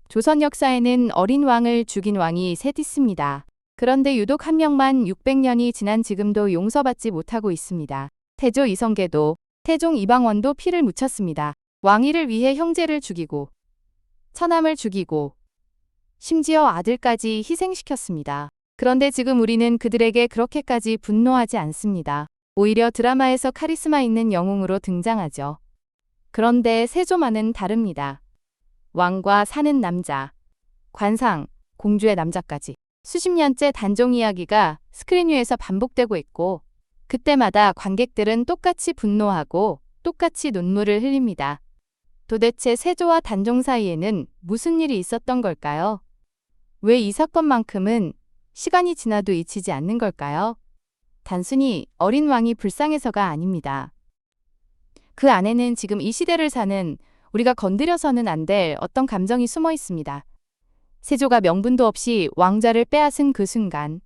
조선 역사에는 어린 왕을 죽인 왕이 셋 있습니다. 그런데 유독 한 명만 600년이 지난 지금도 용서받지 못하고 있습니다. 태조 이성계도, 태종 이방원도 피를 묻혔습니다. 왕위를 위해 형제를 죽이고, 처남을 죽이고, 심지어 아들까지 희생시켰습니다. 그런데 지금 우리는 그들에게 그렇게까지 분노하지 않습니다. 오히려 드라마에서 카리스마 있는 영웅으로 등장하죠. 그런데 세조만은 다릅니다. 왕과 사는 남자, 관상, 공주의 남자까지 수십 년째 단종 이야기가 스크린 위에서 반복되고 있고 그때마다 관객들은 똑같이 분노하고 똑같이 눈물을 흘립니다. 도대체 세조와 단종 사이에는 무슨 일이 있었던 걸까요? 왜 이 사건만큼은 시간이 지나도 잊히지 않는 걸까요? 단순히 어린 왕이 불쌍해서가 아닙니다. 그 안에는 지금 이 시대를 사는 우리가 건드려서는 안 될 어떤 감정이 숨어 있습니다. 세조가 명분도 없이 왕좌를 빼앗은 그 순간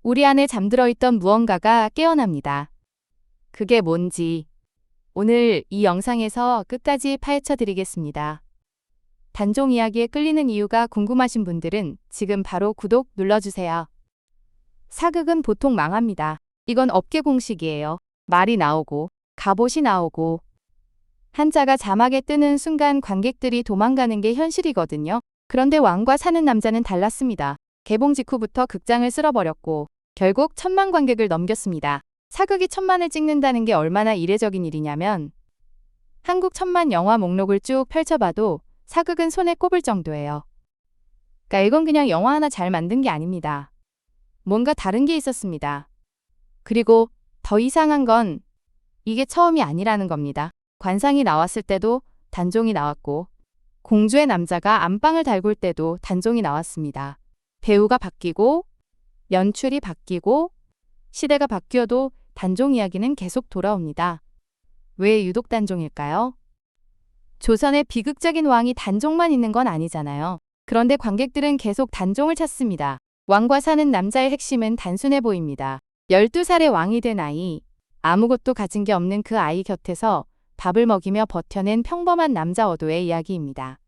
우리 안에 잠들어 있던 무언가가 깨어납니다. 그게 뭔지 오늘 이 영상에서 끝까지 파헤쳐 드리겠습니다. 단종 이야기에 끌리는 이유가 궁금하신 분들은 지금 바로 구독 눌러주세요. 사극은 보통 망합니다. 이건 업계 공식이에요. 말이 나오고 갑옷이 나오고 한자가 자막에 뜨는 순간 관객들이 도망가는 게 현실이거든요. 그런데 왕과 사는 남자는 달랐습니다. 개봉 직후부터 극장을 쓸어버렸고 결국 1000만 관객을 넘겼습니다. 사극이 1000만을 찍는다는 게 얼마나 이례적인 일이냐면 한국 1000만 영화 목록을 쭉 펼쳐봐도 사극은 손에 꼽을 정도예요. 그러니까 이건 그냥 영화 하나 잘 만든 게 아닙니다. 뭔가 다른 게 있었습니다. 그리고 더 이상한 건 이게 처음이 아니라는 겁니다. 관상이 나왔을 때도 단종이 나왔고 공주의 남자가 안방을 달굴 때도 단종이 나왔습니다. 배우가 바뀌고 연출이 바뀌고 시대가 바뀌어도 단종 이야기는 계속 돌아옵니다. 왜 유독 단종일까요? 조선의 비극적인 왕이 단종만 있는 건 아니잖아요. 그런데 관객들은 계속 단종을 찾습니다. 왕과 사는 남자의 핵심은 단순해 보입니다. 12살의 왕이 된 아이, 아무것도 가진 게 없는 그 아이 곁에서 밥을 먹이며 버텨낸 평범한 남자 어도의 이야기입니다.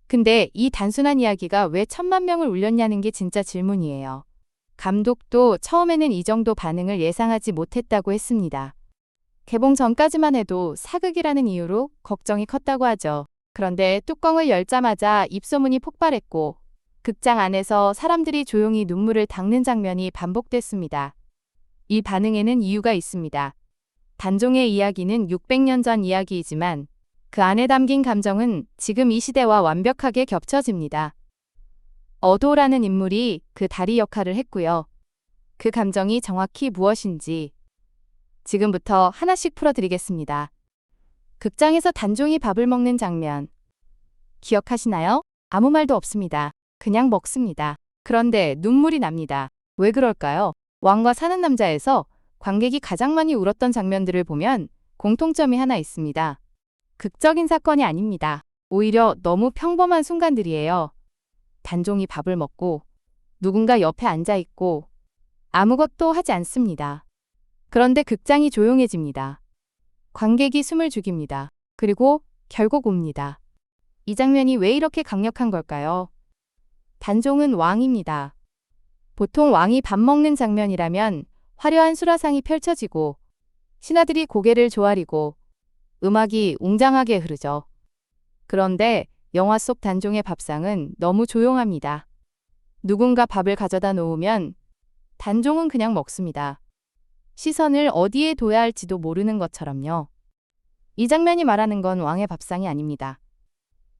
근데 이 단순한 이야기가 왜 1000만 명을 울렸냐는 게 진짜 질문이에요. 감독도 처음에는 이 정도 반응을 예상하지 못했다고 했습니다. 개봉 전까지만 해도 사극이라는 이유로 걱정이 컸다고 하죠. 그런데 뚜껑을 열자마자 입소문이 폭발했고 극장 안에서 사람들이 조용히 눈물을 닦는 장면이 반복됐습니다. 이 반응에는 이유가 있습니다. 단종의 이야기는 600년 전 이야기이지만 그 안에 담긴 감정은 지금 이 시대와 완벽하게 겹쳐집니다. 어도라는 인물이 그 다리 역할을 했고요. 그 감정이 정확히 무엇인지 지금부터 하나씩 풀어드리겠습니다. 극장에서 단종이 밥을 먹는 장면 기억하시나요? 아무 말도 없습니다. 그냥 먹습니다. 그런데 눈물이 납니다. 왜 그럴까요? 왕과 사는 남자에서 관객이 가장 많이 울었던 장면들을 보면 공통점이 하나 있습니다. 극적인 사건이 아닙니다. 오히려 너무 평범한 순간들이에요. 단종이 밥을 먹고 누군가 옆에 앉아 있고 아무것도 하지 않습니다. 그런데 극장이 조용해집니다. 관객이 숨을 죽입니다. 그리고 결국 옵니다. 이 장면이 왜 이렇게 강력한 걸까요? 단종은 왕입니다. 보통 왕이 밥 먹는 장면이라면 화려한 수라상이 펼쳐지고 신하들이 고개를 조아리고 음악이 웅장하게 흐르죠. 그런데 영화 속 단종의 밥상은 너무 조용합니다. 누군가 밥을 가져다 놓으면 단종은 그냥 먹습니다. 시선을 어디에 둬야 할지도 모르는 것처럼요. 이 장면이 말하는 건 왕의 밥상이 아닙니다.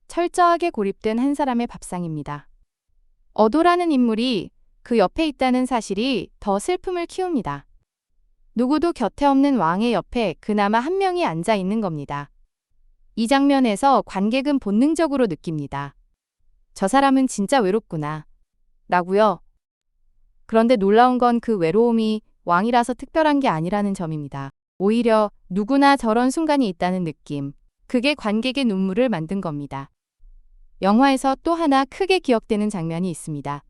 철저하게 고립된 한 사람의 밥상입니다. 어도라는 인물이 그 옆에 있다는 사실이 더 슬픔을 키웁니다. 누구도 곁에 없는 왕의 옆에 그나마 한 명이 앉아 있는 겁니다. 이 장면에서 관객은 본능적으로 느낍니다. 저 사람은 진짜 외롭구나. 라고요. 그런데 놀라운 건 그 외로움이 왕이라서 특별한 게 아니라는 점입니다. 오히려 누구나 저런 순간이 있다는 느낌. 그게 관객의 눈물을 만든 겁니다. 영화에서 또 하나 크게 기억되는 장면이 있습니다.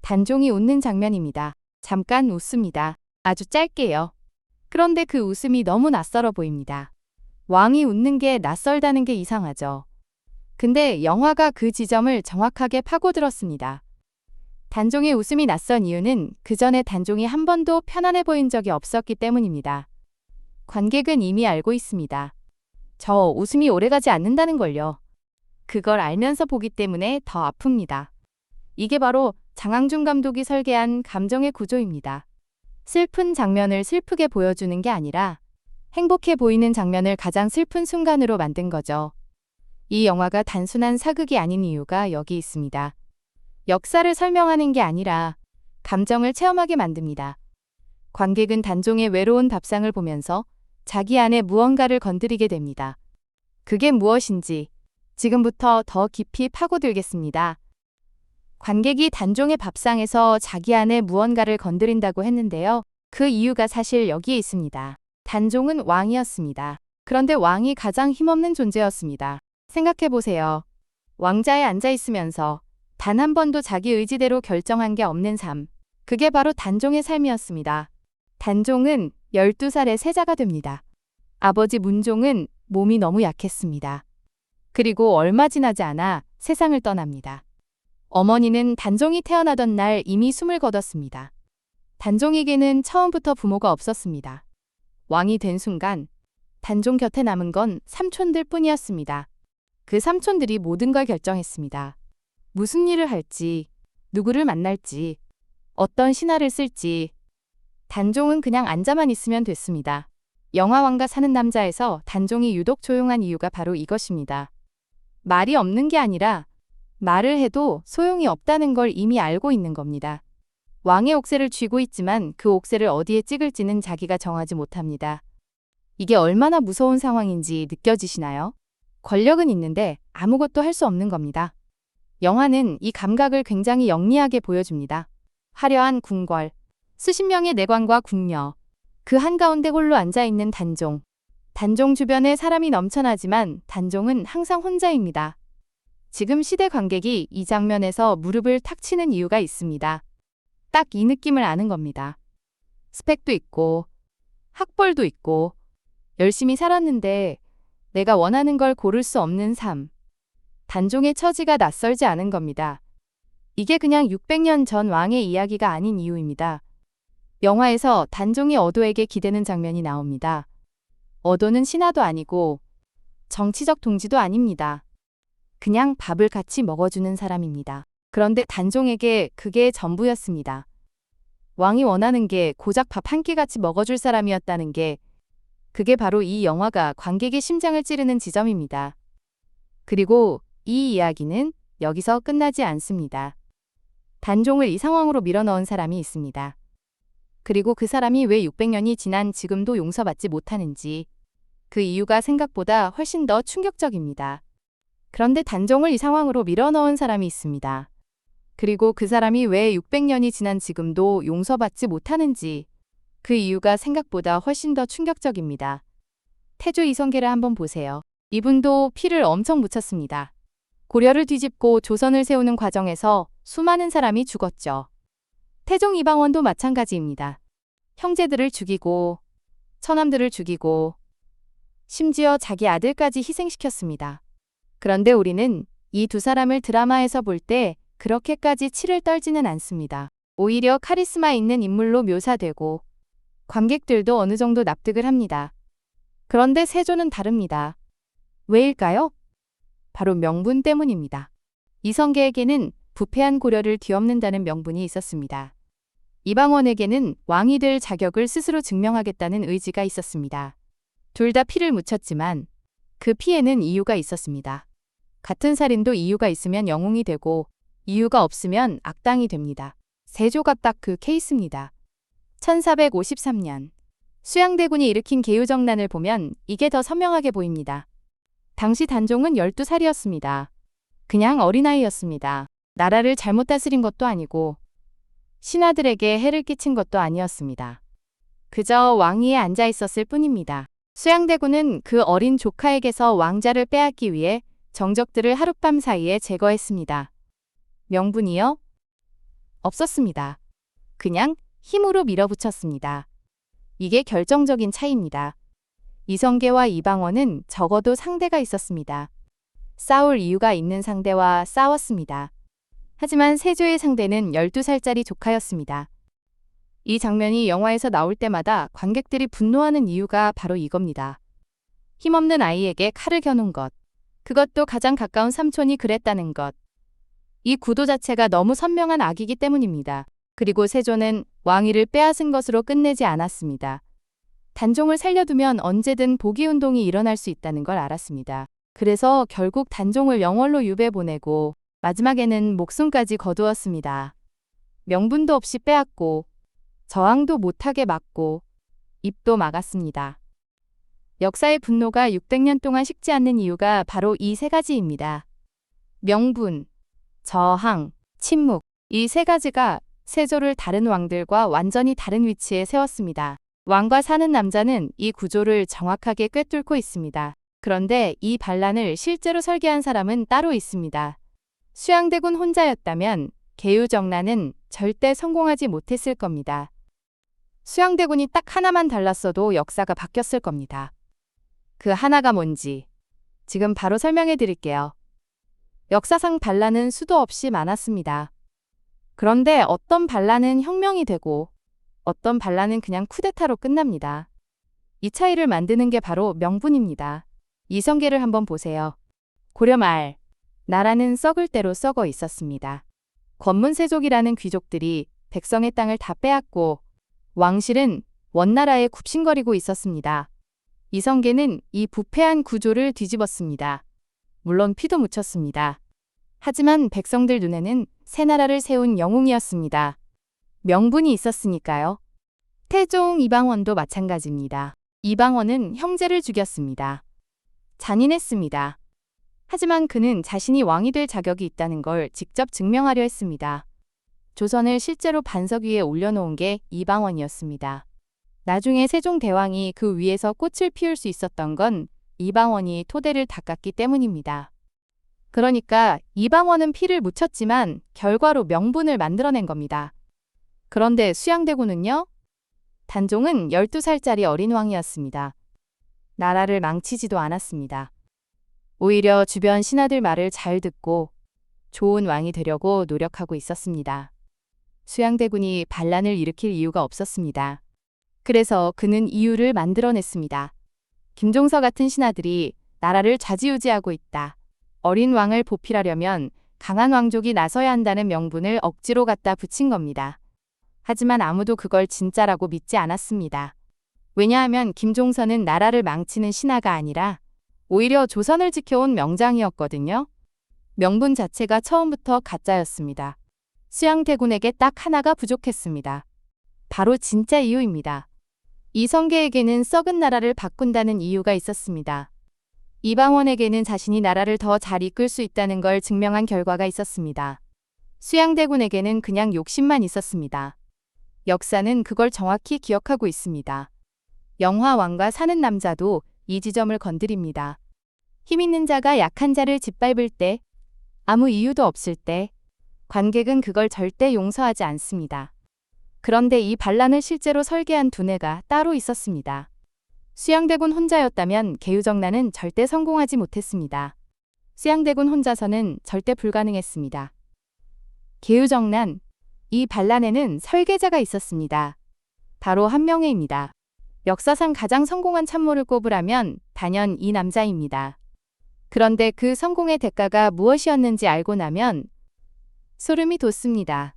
단종이 웃는 장면입니다. 잠깐 웃습니다. 아주 짧게요. 그런데 그 웃음이 너무 낯설어 보입니다. 왕이 웃는 게 낯설다는 게 이상하죠. 근데 영화가 그 지점을 정확하게 파고들었습니다. 단종의 웃음이 낯선 이유는 그 전에 단종이 한 번도 편안해 보인 적이 없었기 때문입니다. 관객은 이미 알고 있습니다. 저 웃음이 오래가지 않는다는 걸요. 그걸 알면서 보기 때문에 더 아픕니다. 이게 바로 장항준 감독이 설계한 감정의 구조입니다. 슬픈 장면을 슬프게 보여주는 게 아니라 행복해 보이는 장면을 가장 슬픈 순간으로 만든 거죠. 이 영화가 단순한 사극이 아닌 이유가 여기 있습니다. 역사를 설명하는 게 아니라 감정을 체험하게 만듭니다. 관객은 단종의 외로운 밥상을 보면서 자기 안에 무언가를 건드리게 됩니다. 그게 무엇인지 지금부터 더 깊이 파고들겠습니다. 관객이 단종의 밥상에서 자기 안에 무언가를 건드린다고 했는데요. 그 이유가 사실 여기에 있습니다. 단종은 왕이었습니다. 그런데 왕이 가장 힘없는 존재였습니다. 생각해보세요. 왕자에 앉아 있으면서 단 한 번도 자기 의지대로 결정한 게 없는 삶. 그게 바로 단종의 삶이었습니다. 단종은 12살에 세자가 됩니다. 아버지 문종은 몸이 너무 약했습니다. 그리고 얼마 지나지 않아 세상을 떠납니다. 어머니는 단종이 태어나던 날 이미 숨을 거뒀습니다. 단종에게는 처음부터 부모가 없었습니다. 왕이 된 순간 단종 곁에 남은 건 삼촌들 뿐이었습니다. 그 삼촌들이 모든 걸 결정했습니다. 무슨 일을 할지, 누구를 만날지, 어떤 신하를 쓸지. 단종은 그냥 앉아만 있으면 됐습니다. 영화왕과 사는 남자에서 단종이 유독 조용한 이유가 바로 이것입니다. 말이 없는 게 아니라 말을 해도 소용이 없다는 걸 이미 알고 있는 겁니다. 왕의 옥새를 쥐고 있지만 그 옥새를 어디에 찍을지는 자기가 정하지 못합니다. 이게 얼마나 무서운 상황인지 느껴지시나요? 권력은 있는데 아무것도 할 수 없는 겁니다. 영화는 이 감각을 굉장히 영리하게 보여줍니다. 화려한 궁궐, 수십 명의 내관과 궁녀, 그 한가운데 홀로 앉아있는 단종. 단종 주변에 사람이 넘쳐나지만 단종은 항상 혼자입니다. 지금 시대 관객이 이 장면에서 무릎을 탁 치는 이유가 있습니다. 딱 이 느낌을 아는 겁니다. 스펙도 있고, 학벌도 있고, 열심히 살았는데 내가 원하는 걸 고를 수 없는 삶. 단종의 처지가 낯설지 않은 겁니다. 이게 그냥 600년 전 왕의 이야기가 아닌 이유입니다. 영화에서 단종이 어도에게 기대는 장면이 나옵니다. 어도는 신하도 아니고 정치적 동지도 아닙니다. 그냥 밥을 같이 먹어주는 사람입니다. 그런데 단종에게 그게 전부였습니다. 왕이 원하는 게 고작 밥 한 끼 같이 먹어줄 사람이었다는 게 그게 바로 이 영화가 관객의 심장을 찌르는 지점입니다. 그리고 이 이야기는 여기서 끝나지 않습니다. 단종을 이 상황으로 밀어넣은 사람이 있습니다. 그리고 그 사람이 왜 600년이 지난 지금도 용서받지 못하는지 그 이유가 생각보다 훨씬 더 충격적입니다. 그런데 단종을 이 상황으로 밀어넣은 사람이 있습니다. 그리고 그 사람이 왜 600년이 지난 지금도 용서받지 못하는지 그 이유가 생각보다 훨씬 더 충격적입니다. 태조 이성계를 한번 보세요. 이분도 피를 엄청 묻혔습니다. 고려를 뒤집고 조선을 세우는 과정에서 수많은 사람이 죽었죠. 태종 이방원도 마찬가지입니다. 형제들을 죽이고 처남들을 죽이고 심지어 자기 아들까지 희생시켰습니다. 그런데 우리는 이 두 사람을 드라마에서 볼 때 그렇게까지 치를 떨지는 않습니다. 오히려 카리스마 있는 인물로 묘사되고 관객들도 어느 정도 납득을 합니다. 그런데 세조는 다릅니다. 왜일까요? 바로 명분 때문입니다. 이성계에게는 부패한 고려를 뒤엎는다는 명분이 있었습니다. 이방원에게는 왕이 될 자격을 스스로 증명하겠다는 의지가 있었습니다. 둘 다 피를 묻혔지만 그 피에는 이유가 있었습니다. 같은 살인도 이유가 있으면 영웅이 되고 이유가 없으면 악당이 됩니다. 세조가 딱 그 케이스입니다. 1453년 수양대군이 일으킨 계유정난을 보면 이게 더 선명하게 보입니다. 당시 단종은 12살이었습니다. 그냥 어린아이였습니다. 나라를 잘못 다스린 것도 아니고 신하들에게 해를 끼친 것도 아니었습니다. 그저 왕위에 앉아 있었을 뿐입니다. 수양대군은 그 어린 조카에게서 왕자를 빼앗기 위해 정적들을 하룻밤 사이에 제거했습니다. 명분이요? 없었습니다. 그냥 힘으로 밀어붙였습니다. 이게 결정적인 차이입니다. 이성계와 이방원은 적어도 상대가 있었습니다. 싸울 이유가 있는 상대와 싸웠습니다. 하지만 세조의 상대는 12살짜리 조카였습니다. 이 장면이 영화에서 나올 때마다 관객들이 분노하는 이유가 바로 이겁니다. 힘없는 아이에게 칼을 겨눈 것. 그것도 가장 가까운 삼촌이 그랬다는 것. 이 구도 자체가 너무 선명한 악이기 때문입니다. 그리고 세조는 왕위를 빼앗은 것으로 끝내지 않았습니다. 단종을 살려두면 언제든 복위운동이 일어날 수 있다는 걸 알았습니다. 그래서 결국 단종을 영월로 유배 보내고 마지막에는 목숨까지 거두었습니다. 명분도 없이 빼앗고 저항도 못하게 막고 입도 막았습니다. 역사의 분노가 600년 동안 식지 않는 이유가 바로 이 세 가지입니다. 명분, 저항, 침묵. 이 세 가지가 세조를 다른 왕들과 완전히 다른 위치에 세웠습니다. 왕과 사는 남자는 이 구조를 정확하게 꿰뚫고 있습니다. 그런데 이 반란을 실제로 설계한 사람은 따로 있습니다. 수양대군 혼자였다면 계유정난은 절대 성공하지 못했을 겁니다. 수양대군이 딱 하나만 달랐어도 역사가 바뀌었을 겁니다. 그 하나가 뭔지 지금 바로 설명해 드릴게요. 역사상 반란은 수도 없이 많았습니다. 그런데 어떤 반란은 혁명이 되고 어떤 반란은 그냥 쿠데타로 끝납니다. 이 차이를 만드는 게 바로 명분입니다. 이성계를 한번 보세요. 고려 말 나라는 썩을 대로 썩어 있었습니다. 권문세족이라는 귀족들이 백성의 땅을 다 빼앗고 왕실은 원나라에 굽신거리고 있었습니다. 이성계는 이 부패한 구조를 뒤집었습니다. 물론 피도 묻혔습니다. 하지만 백성들 눈에는 새 나라를 세운 영웅이었습니다. 명분이 있었으니까요. 태종 이방원도 마찬가지입니다. 이방원은 형제를 죽였습니다. 잔인했습니다. 하지만 그는 자신이 왕이 될 자격이 있다는 걸 직접 증명하려 했습니다. 조선을 실제로 반석 위에 올려놓은 게 이방원이었습니다. 나중에 세종대왕이 그 위에서 꽃을 피울 수 있었던 건 이방원이 토대를 닦았기 때문입니다. 그러니까 이방원은 피를 묻혔지만 결과로 명분을 만들어낸 겁니다. 그런데 수양대군은요? 단종은 12살짜리 어린 왕이었습니다. 나라를 망치지도 않았습니다. 오히려 주변 신하들 말을 잘 듣고 좋은 왕이 되려고 노력하고 있었습니다. 수양대군이 반란을 일으킬 이유가 없었습니다. 그래서 그는 이유를 만들어냈습니다. 김종서 같은 신하들이 나라를 좌지우지하고 있다. 어린 왕을 보필하려면 강한 왕족이 나서야 한다는 명분을 억지로 갖다 붙인 겁니다. 하지만 아무도 그걸 진짜라고 믿지 않았습니다. 왜냐하면 김종서는 나라를 망치는 신하가 아니라 오히려 조선을 지켜온 명장이었거든요. 명분 자체가 처음부터 가짜였습니다. 수양대군에게 딱 하나가 부족했습니다. 바로 진짜 이유입니다. 이성계에게는 썩은 나라를 바꾼다는 이유가 있었습니다. 이방원에게는 자신이 나라를 더 잘 이끌 수 있다는 걸 증명한 결과가 있었습니다. 수양대군에게는 그냥 욕심만 있었습니다. 역사는 그걸 정확히 기억하고 있습니다. 영화 왕과 사는 남자도 이 지점을 건드립니다. 힘 있는 자가 약한 자를 짓밟을 때, 아무 이유도 없을 때, 관객은 그걸 절대 용서하지 않습니다. 그런데 이 반란을 실제로 설계한 두뇌가 따로 있었습니다. 수양대군 혼자였다면 계유정난은 절대 성공하지 못했습니다. 수양대군 혼자서는 절대 불가능했습니다. 계유정난, 이 반란에는 설계자가 있었습니다. 바로 한명회입니다. 역사상 가장 성공한 참모를 꼽으라면 단연 이 남자입니다. 그런데 그 성공의 대가가 무엇이었는지 알고 나면 소름이 돋습니다.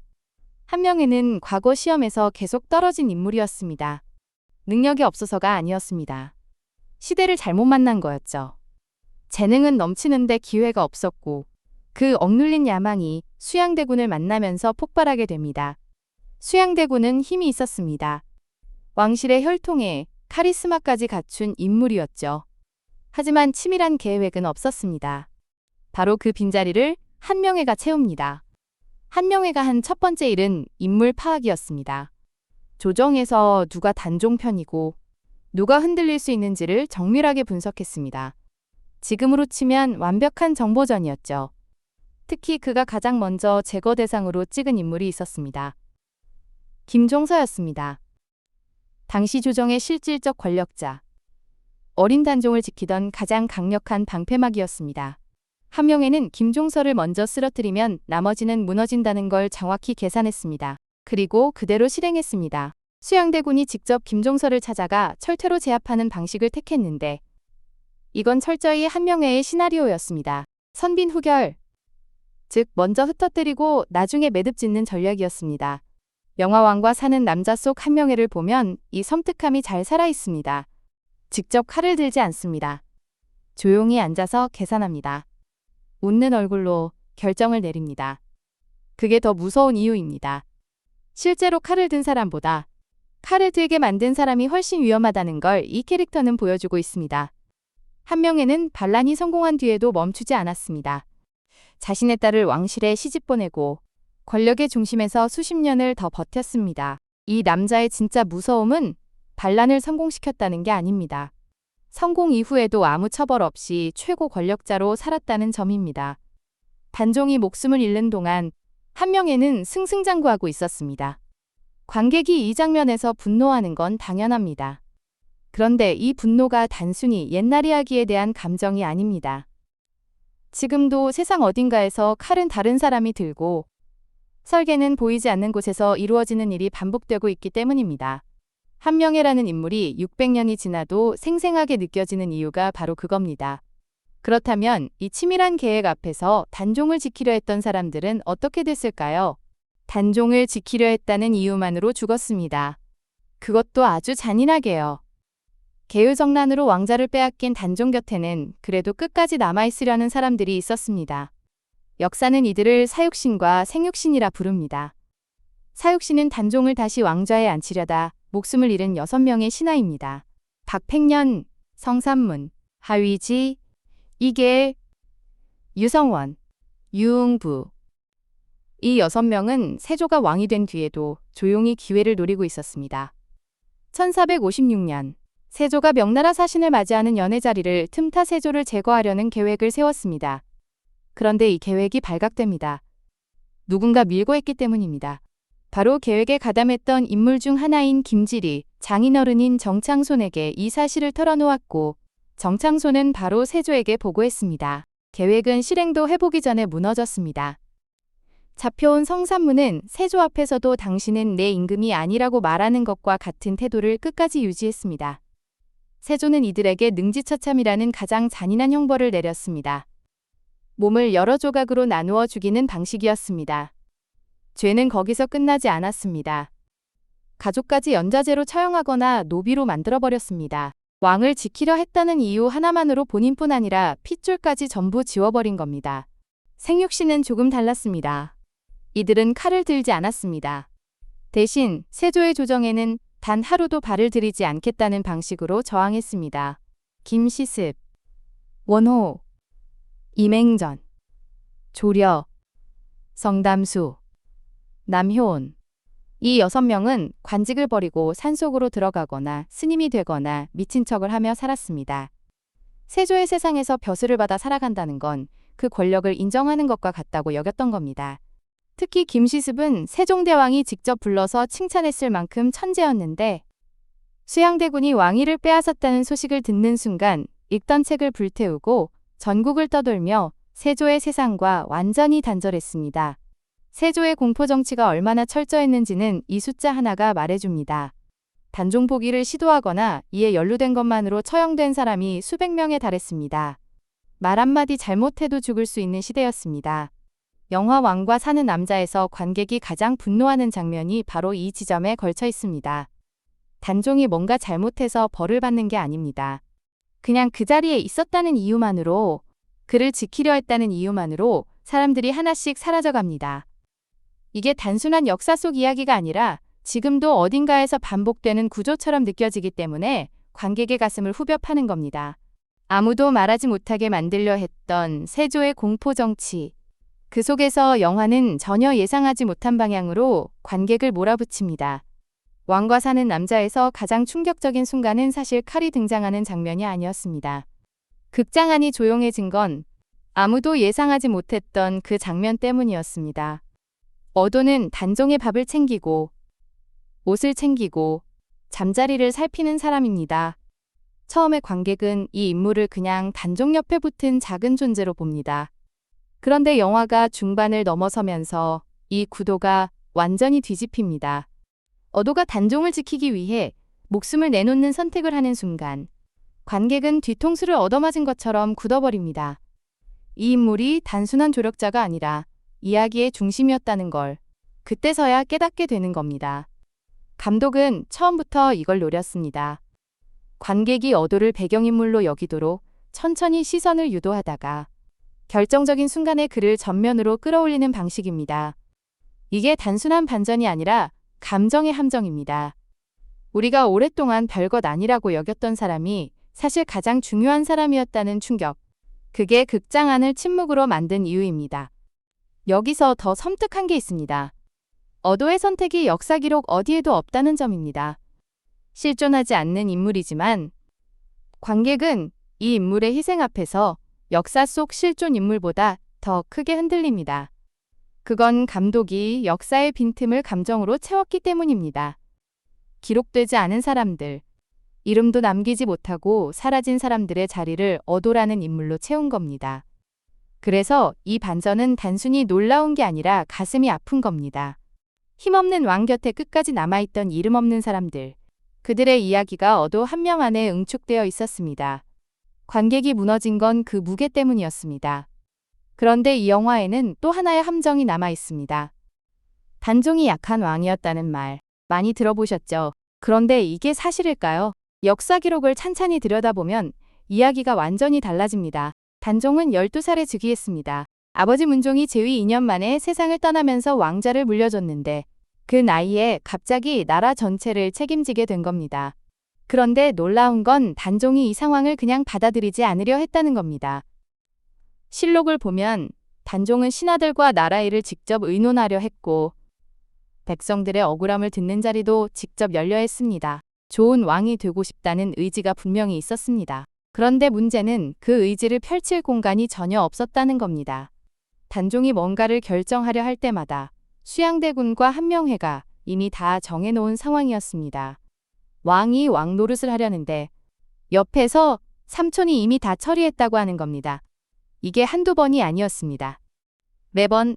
한명회는 과거 시험에서 계속 떨어진 인물이었습니다. 능력이 없어서가 아니었습니다. 시대를 잘못 만난 거였죠. 재능은 넘치는데 기회가 없었고 그 억눌린 야망이 수양대군을 만나면서 폭발하게 됩니다. 수양대군은 힘이 있었습니다. 왕실의 혈통에 카리스마까지 갖춘 인물이었죠. 하지만 치밀한 계획은 없었습니다. 바로 그 빈자리를 한명회가 채웁니다. 한명회가 한 첫 번째 일은 인물 파악이었습니다. 조정에서 누가 단종 편이고 누가 흔들릴 수 있는지를 정밀하게 분석했습니다. 지금으로 치면 완벽한 정보전이었죠. 특히 그가 가장 먼저 제거 대상으로 찍은 인물이 있었습니다. 김종서였습니다. 당시 조정의 실질적 권력자, 어린 단종을 지키던 가장 강력한 방패막이었습니다. 함영애는 김종서를 먼저 쓰러뜨리면 나머지는 무너진다는 걸 정확히 계산했습니다. 그리고 그대로 실행했습니다. 수양대군이 직접 김종서를 찾아가 철퇴로 제압하는 방식을 택했는데 이건 철저히 함영애의 시나리오였습니다. 선빈후결, 즉 먼저 흩어뜨리고 나중에 매듭 짓는 전략이었습니다. 영화왕과 사는 남자 속 함영애를 보면 이 섬뜩함이 잘 살아있습니다. 직접 칼을 들지 않습니다. 조용히 앉아서 계산합니다. 웃는 얼굴로 결정을 내립니다. 그게 더 무서운 이유입니다. 실제로 칼을 든 사람보다 칼을 들게 만든 사람이 훨씬 위험하다는 걸 이 캐릭터는 보여주고 있습니다. 함영애는 반란이 성공한 뒤에도 멈추지 않았습니다. 자신의 딸을 왕실에 시집 보내고 권력의 중심에서 수십 년을 더 버텼습니다. 이 남자의 진짜 무서움은 반란을 성공시켰다는 게 아닙니다. 성공 이후에도 아무 처벌 없이 최고 권력자로 살았다는 점입니다. 단종이 목숨을 잃는 동안 함영애는 승승장구하고 있었습니다. 관객이 이 장면에서 분노하는 건 당연합니다. 그런데 이 분노가 단순히 옛날 이야기에 대한 감정이 아닙니다. 지금도 세상 어딘가에서 칼은 다른 사람이 들고 설계는 보이지 않는 곳에서 이루어지는 일이 반복되고 있기 때문입니다. 함영애라는 인물이 600년이 지나도 생생하게 느껴지는 이유가 바로 그겁니다. 그렇다면 이 치밀한 계획 앞에서 단종을 지키려 했던 사람들은 어떻게 됐을까요? 단종을 지키려 했다는 이유만으로 죽었습니다. 그것도 아주 잔인하게요. 계율정난으로 왕자를 빼앗긴 단종 곁에는 그래도 끝까지 남아있으려는 사람들이 있었습니다. 역사는 이들을 사육신과 생육신이라 부릅니다. 사육신은 단종을 다시 왕좌에 앉히려다 목숨을 잃은 6명의 신하입니다. 박팽년, 성삼문, 하위지, 이계, 유성원, 유응부. 이 6명은 세조가 왕이 된 뒤에도 조용히 기회를 노리고 있었습니다. 1456년 세조가 명나라 사신을 맞이하는 연회 자리를 틈타 세조를 제거하려는 계획을 세웠습니다. 그런데 이 계획이 발각됩니다. 누군가 밀고 했기 때문입니다. 바로 계획에 가담했던 인물 중 하나인 김질이 장인어른인 정창손에게 이 사실을 털어놓았고 정창손은 바로 세조에게 보고했습니다. 계획은 실행도 해보기 전에 무너졌습니다. 잡혀온 성삼문은 세조 앞에서도 당신은 내 임금이 아니라고 말하는 것과 같은 태도를 끝까지 유지했습니다. 세조는 이들에게 능지처참이라는 가장 잔인한 형벌을 내렸습니다. 몸을 여러 조각으로 나누어 죽이는 방식이었습니다. 죄는 거기서 끝나지 않았습니다. 가족까지 연좌제로 처형하거나 노비로 만들어버렸습니다. 왕을 지키려 했다는 이유 하나만으로 본인뿐 아니라 핏줄까지 전부 지워버린 겁니다. 생육신은 조금 달랐습니다. 이들은 칼을 들지 않았습니다. 대신 세조의 조정에는 단 하루도 발을 들이지 않겠다는 방식으로 저항했습니다. 김시습, 원호, 임행전, 조려, 성담수, 남효온. 이 6명은 관직을 버리고 산속으로 들어가거나 스님이 되거나 미친 척을 하며 살았습니다. 세조의 세상에서 벼슬을 받아 살아간다는 건 그 권력을 인정하는 것과 같다고 여겼던 겁니다. 특히 김시습은 세종대왕이 직접 불러서 칭찬했을 만큼 천재였는데 수양대군이 왕위를 빼앗았다는 소식을 듣는 순간 읽던 책을 불태우고 전국을 떠돌며 세조의 세상과 완전히 단절했습니다. 세조의 공포정치가 얼마나 철저했는지는 이 숫자 하나가 말해줍니다. 단종 포기를 시도하거나 이에 연루된 것만으로 처형된 사람이 수백 명에 달했습니다. 말 한마디 잘못해도 죽을 수 있는 시대였습니다. 영화 왕과 사는 남자에서 관객이 가장 분노하는 장면이 바로 이 지점에 걸쳐 있습니다. 단종이 뭔가 잘못해서 벌을 받는 게 아닙니다. 그냥 그 자리에 있었다는 이유만으로, 그를 지키려 했다는 이유만으로 사람들이 하나씩 사라져갑니다. 이게 단순한 역사 속 이야기가 아니라 지금도 어딘가에서 반복되는 구조처럼 느껴지기 때문에 관객의 가슴을 후벼 파는 겁니다. 아무도 말하지 못하게 만들려 했던 세조의 공포정치. 그 속에서 영화는 전혀 예상하지 못한 방향으로 관객을 몰아붙입니다. 왕과 사는 남자에서 가장 충격적인 순간은 사실 칼이 등장하는 장면이 아니었습니다. 극장 안이 조용해진 건 아무도 예상하지 못했던 그 장면 때문이었습니다. 어도는 단종의 밥을 챙기고 옷을 챙기고 잠자리를 살피는 사람입니다. 처음에 관객은 이 인물을 그냥 단종 옆에 붙은 작은 존재로 봅니다. 그런데 영화가 중반을 넘어서면서 이 구도가 완전히 뒤집힙니다. 어도가 단종을 지키기 위해 목숨을 내놓는 선택을 하는 순간 관객은 뒤통수를 얻어맞은 것처럼 굳어버립니다. 이 인물이 단순한 조력자가 아니라 이야기의 중심이었다는 걸 그때서야 깨닫게 되는 겁니다. 감독은 처음부터 이걸 노렸습니다. 관객이 어도를 배경인물로 여기도록 천천히 시선을 유도하다가 결정적인 순간에 그를 전면으로 끌어올리는 방식입니다. 이게 단순한 반전이 아니라 감정의 함정입니다. 우리가 오랫동안 별것 아니라고 여겼던 사람이 사실 가장 중요한 사람이었다는 충격. 그게 극장 안을 침묵으로 만든 이유입니다. 여기서 더 섬뜩한 게 있습니다. 어도의 선택이 역사 기록 어디에도 없다는 점입니다. 실존하지 않는 인물이지만 관객은 이 인물의 희생 앞에서 역사 속 실존 인물보다 더 크게 흔들립니다. 그건 감독이 역사의 빈틈을 감정으로 채웠기 때문입니다. 기록되지 않은 사람들, 이름도 남기지 못하고 사라진 사람들의 자리를 어도라는 인물로 채운 겁니다. 그래서 이 반전은 단순히 놀라운 게 아니라 가슴이 아픈 겁니다. 힘없는 왕 곁에 끝까지 남아있던 이름 없는 사람들, 그들의 이야기가 어도 한 명 안에 응축되어 있었습니다. 관객이 무너진 건 그 무게 때문이었습니다. 그런데 이 영화에는 또 하나의 함정이 남아 있습니다. 단종이 약한 왕이었다는 말 많이 들어보셨죠? 그런데 이게 사실일까요? 역사 기록을 찬찬히 들여다보면 이야기가 완전히 달라집니다. 단종은 12살에 즉위했습니다. 아버지 문종이 재위 2년 만에 세상을 떠나면서 왕자를 물려줬는데 그 나이에 갑자기 나라 전체를 책임지게 된 겁니다. 그런데 놀라운 건 단종이 이 상황을 그냥 받아들이지 않으려 했다는 겁니다. 실록을 보면 단종은 신하들과 나라 일을 직접 의논하려 했고 백성들의 억울함을 듣는 자리도 직접 열려 했습니다. 좋은 왕이 되고 싶다는 의지가 분명히 있었습니다. 그런데 문제는 그 의지를 펼칠 공간이 전혀 없었다는 겁니다. 단종이 뭔가를 결정하려 할 때마다 수양대군과 한명회가 이미 다 정해놓은 상황이었습니다. 왕이 왕 노릇을 하려는데 옆에서 삼촌이 이미 다 처리했다고 하는 겁니다. 이게 한두 번이 아니었습니다. 매번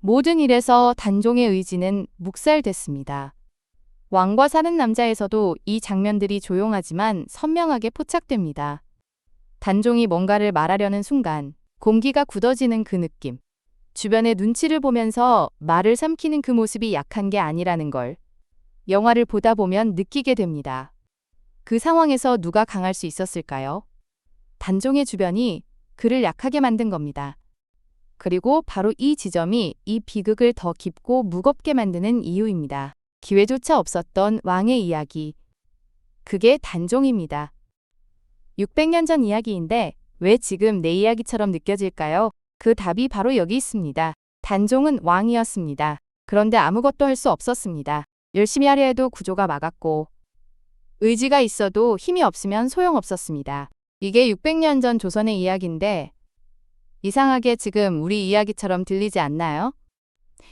모든 일에서 단종의 의지는 묵살됐습니다. 왕과 사는 남자에서도 이 장면들이 조용하지만 선명하게 포착됩니다. 단종이 뭔가를 말하려는 순간 공기가 굳어지는 그 느낌. 주변의 눈치를 보면서 말을 삼키는 그 모습이 약한 게 아니라는 걸 영화를 보다 보면 느끼게 됩니다. 그 상황에서 누가 강할 수 있었을까요? 단종의 주변이 그를 약하게 만든 겁니다. 그리고 바로 이 지점이 이 비극을 더 깊고 무겁게 만드는 이유입니다. 기회조차 없었던 왕의 이야기. 그게 단종입니다. 600년 전 이야기인데 왜 지금 내 이야기처럼 느껴질까요? 그 답이 바로 여기 있습니다. 단종은 왕이었습니다. 그런데 아무것도 할 수 없었습니다. 열심히 하려 해도 구조가 막았고 의지가 있어도 힘이 없으면 소용없었습니다. 이게 600년 전 조선의 이야기인데 이상하게 지금 우리 이야기처럼 들리지 않나요?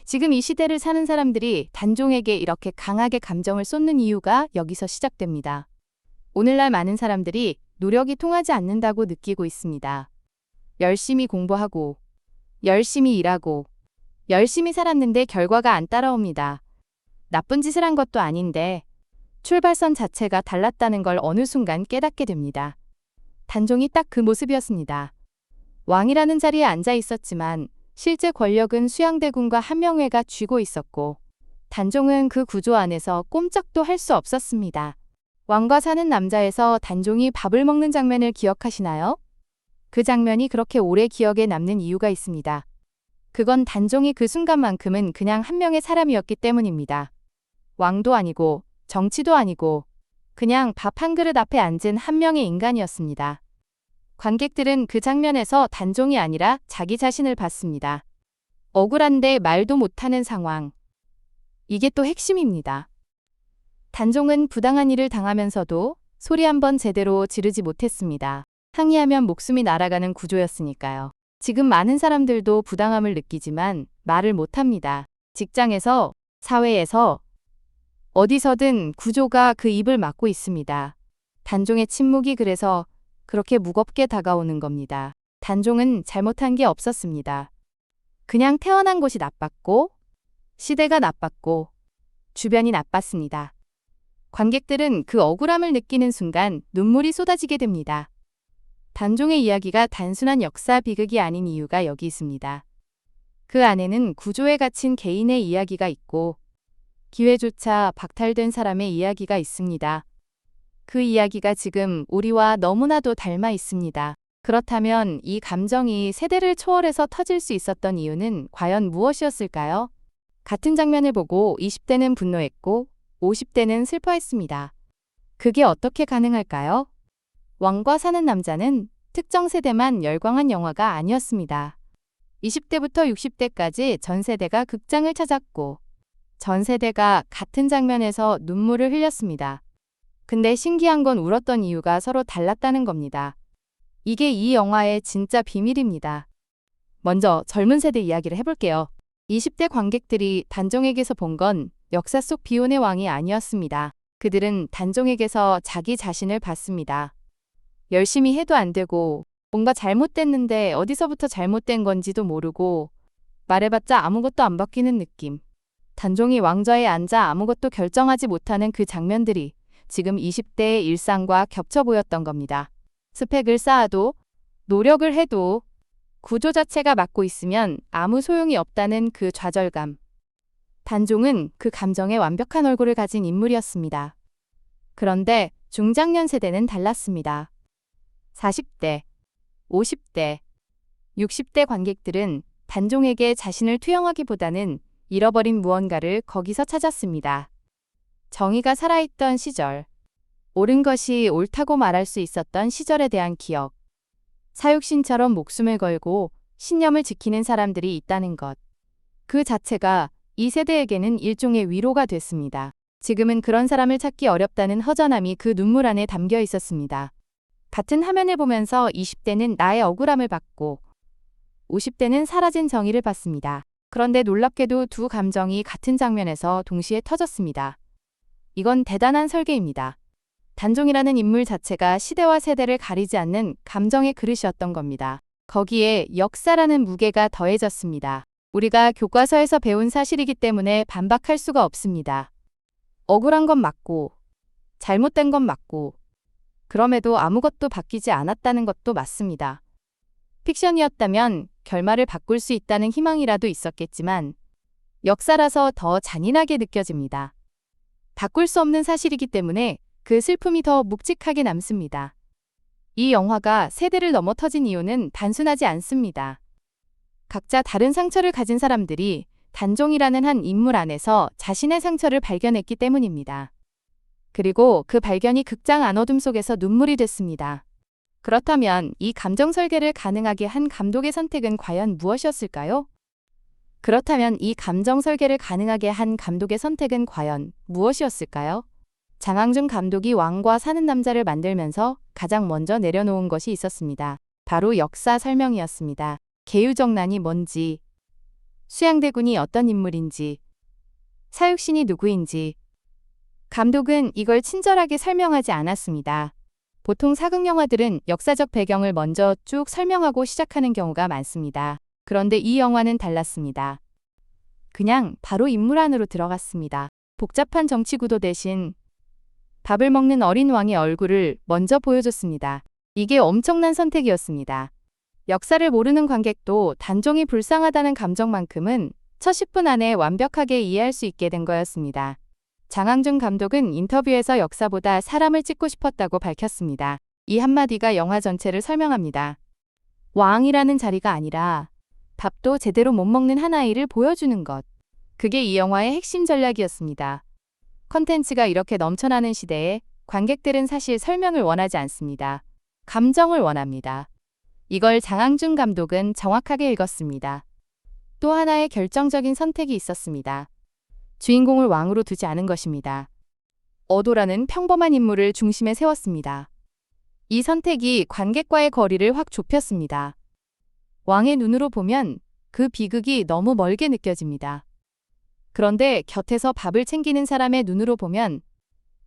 지금 이 시대를 사는 사람들이 단종에게 이렇게 강하게 감정을 쏟는 이유가 여기서 시작됩니다. 오늘날 많은 사람들이 노력이 통하지 않는다고 느끼고 있습니다. 열심히 공부하고, 열심히 일하고, 열심히 살았는데 결과가 안 따라옵니다. 나쁜 짓을 한 것도 아닌데 출발선 자체가 달랐다는 걸 어느 순간 깨닫게 됩니다. 단종이 딱 그 모습이었습니다. 왕이라는 자리에 앉아 있었지만 실제 권력은 수양대군과 한명회가 쥐고 있었고 단종은 그 구조 안에서 꼼짝도 할 수 없었습니다. 왕과 사는 남자에서 단종이 밥을 먹는 장면을 기억하시나요? 그 장면이 그렇게 오래 기억에 남는 이유가 있습니다. 그건 단종이 그 순간만큼은 그냥 한 명의 사람이었기 때문입니다. 왕도 아니고 정치도 아니고 그냥 밥 한 그릇 앞에 앉은 한 명의 인간이었습니다. 관객들은 그 장면에서 단종이 아니라 자기 자신을 봤습니다. 억울한데 말도 못하는 상황. 이게 또 핵심입니다. 단종은 부당한 일을 당하면서도 소리 한번 제대로 지르지 못했습니다. 항의하면 목숨이 날아가는 구조였으니까요. 지금 많은 사람들도 부당함을 느끼지만 말을 못합니다. 직장에서, 사회에서, 어디서든 구조가 그 입을 막고 있습니다. 단종의 침묵이 그래서 그렇게 무겁게 다가오는 겁니다. 단종은 잘못한 게 없었습니다. 그냥 태어난 곳이 나빴고, 시대가 나빴고, 주변이 나빴습니다. 관객들은 그 억울함을 느끼는 순간 눈물이 쏟아지게 됩니다. 단종의 이야기가 단순한 역사 비극이 아닌 이유가 여기 있습니다. 그 안에는 구조에 갇힌 개인의 이야기가 있고, 기회조차 박탈된 사람의 이야기가 있습니다. 그 이야기가 지금 우리와 너무나도 닮아 있습니다. 그렇다면 이 감정이 세대를 초월해서 터질 수 있었던 이유는 과연 무엇이었을까요? 같은 장면을 보고 20대는 분노했고 50대는 슬퍼했습니다. 그게 어떻게 가능할까요? 왕과 사는 남자는 특정 세대만 열광한 영화가 아니었습니다. 20대부터 60대까지 전 세대가 극장을 찾았고 전 세대가 같은 장면에서 눈물을 흘렸습니다. 근데 신기한 건 울었던 이유가 서로 달랐다는 겁니다. 이게 이 영화의 진짜 비밀입니다. 먼저 젊은 세대 이야기를 해볼게요. 20대 관객들이 단종에게서 본 건 역사 속 비운의 왕이 아니었습니다. 그들은 단종에게서 자기 자신을 봤습니다. 열심히 해도 안 되고 뭔가 잘못됐는데 어디서부터 잘못된 건지도 모르고 말해봤자 아무것도 안 바뀌는 느낌. 단종이 왕좌에 앉아 아무것도 결정하지 못하는 그 장면들이 지금 20대의 일상과 겹쳐 보였던 겁니다. 스펙을 쌓아도 노력을 해도 구조 자체가 막고 있으면 아무 소용이 없다는 그 좌절감. 단종은 그 감정의 완벽한 얼굴을 가진 인물이었습니다. 그런데 중장년 세대는 달랐습니다. 40대, 50대, 60대 관객들은 단종에게 자신을 투영하기보다는 잃어버린 무언가를 거기서 찾았습니다. 정의가 살아있던 시절, 옳은 것이 옳다고 말할 수 있었던 시절에 대한 기억, 사육신처럼 목숨을 걸고 신념을 지키는 사람들이 있다는 것. 그 자체가 이 세대에게는 일종의 위로가 됐습니다. 지금은 그런 사람을 찾기 어렵다는 허전함이 그 눈물 안에 담겨 있었습니다. 같은 화면을 보면서 20대는 나의 억울함을 받고 50대는 사라진 정의를 봤습니다. 그런데 놀랍게도 두 감정이 같은 장면에서 동시에 터졌습니다. 이건 대단한 설계입니다. 단종이라는 인물 자체가 시대와 세대를 가리지 않는 감정의 그릇이었던 겁니다. 거기에 역사라는 무게가 더해졌습니다. 우리가 교과서에서 배운 사실이기 때문에 반박할 수가 없습니다. 억울한 건 맞고, 잘못된 건 맞고, 그럼에도 아무것도 바뀌지 않았다는 것도 맞습니다. 픽션이었다면 결말을 바꿀 수 있다는 희망이라도 있었겠지만, 역사라서 더 잔인하게 느껴집니다. 바꿀 수 없는 사실이기 때문에 그 슬픔이 더 묵직하게 남습니다. 이 영화가 세대를 넘어 터진 이유는 단순하지 않습니다. 각자 다른 상처를 가진 사람들이 단종이라는 한 인물 안에서 자신의 상처를 발견했기 때문입니다. 그리고 그 발견이 극장 안어둠 속에서 눈물이 됐습니다. 그렇다면 이 감정 설계를 가능하게 한 감독의 선택은 과연 무엇이었을까요? 그렇다면 이 감정 설계를 가능하게 한 감독의 선택은 과연 무엇이었을까요? 장항준 감독이 왕과 사는 남자를 만들면서 가장 먼저 내려놓은 것이 있었습니다. 바로 역사 설명이었습니다. 계유정난이 뭔지, 수양대군이 어떤 인물인지, 사육신이 누구인지. 감독은 이걸 친절하게 설명하지 않았습니다. 보통 사극 영화들은 역사적 배경을 먼저 쭉 설명하고 시작하는 경우가 많습니다. 그런데 이 영화는 달랐습니다. 그냥 바로 인물 안으로 들어갔습니다. 복잡한 정치 구도 대신 밥을 먹는 어린 왕의 얼굴을 먼저 보여줬습니다. 이게 엄청난 선택이었습니다. 역사를 모르는 관객도 단종이 불쌍하다는 감정만큼은 첫 10분 안에 완벽하게 이해할 수 있게 된 거였습니다. 장항준 감독은 인터뷰에서 역사보다 사람을 찍고 싶었다고 밝혔습니다. 이 한마디가 영화 전체를 설명합니다. 왕이라는 자리가 아니라 밥도 제대로 못 먹는 한 아이를 보여주는 것. 그게 이 영화의 핵심 전략이었습니다. 컨텐츠가 이렇게 넘쳐나는 시대에 관객들은 사실 설명을 원하지 않습니다. 감정을 원합니다. 이걸 장항준 감독은 정확하게 읽었습니다. 또 하나의 결정적인 선택이 있었습니다. 주인공을 왕으로 두지 않은 것입니다. 어도라는 평범한 인물을 중심에 세웠습니다. 이 선택이 관객과의 거리를 확 좁혔습니다. 왕의 눈으로 보면 그 비극이 너무 멀게 느껴집니다. 그런데 곁에서 밥을 챙기는 사람의 눈으로 보면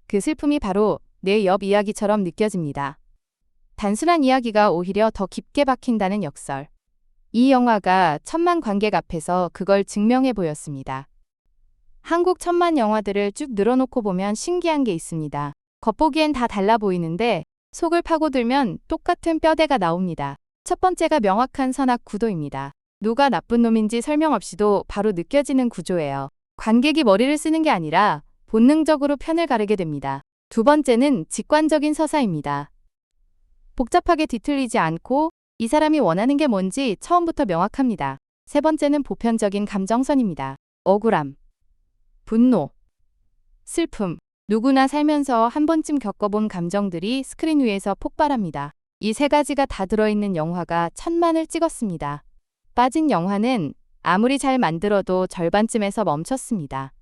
그 슬픔이 바로 내 옆 이야기처럼 느껴집니다. 단순한 이야기가 오히려 더 깊게 박힌다는 역설. 이 영화가 천만 관객 앞에서 그걸 증명해 보였습니다. 한국 천만 영화들을 쭉 늘어놓고 보면 신기한 게 있습니다. 겉보기엔 다 달라 보이는데 속을 파고들면 똑같은 뼈대가 나옵니다. 첫 번째가 명확한 선악 구도입니다. 누가 나쁜 놈인지 설명 없이도 바로 느껴지는 구조예요. 관객이 머리를 쓰는 게 아니라 본능적으로 편을 가르게 됩니다. 두 번째는 직관적인 서사입니다. 복잡하게 뒤틀리지 않고 이 사람이 원하는 게 뭔지 처음부터 명확합니다. 세 번째는 보편적인 감정선입니다. 억울함, 분노, 슬픔. 누구나 살면서 한 번쯤 겪어본 감정들이 스크린 위에서 폭발합니다. 이 세 가지가 다 들어있는 영화가 천만을 찍었습니다. 빠진 영화는 아무리 잘 만들어도 절반쯤에서 멈췄습니다.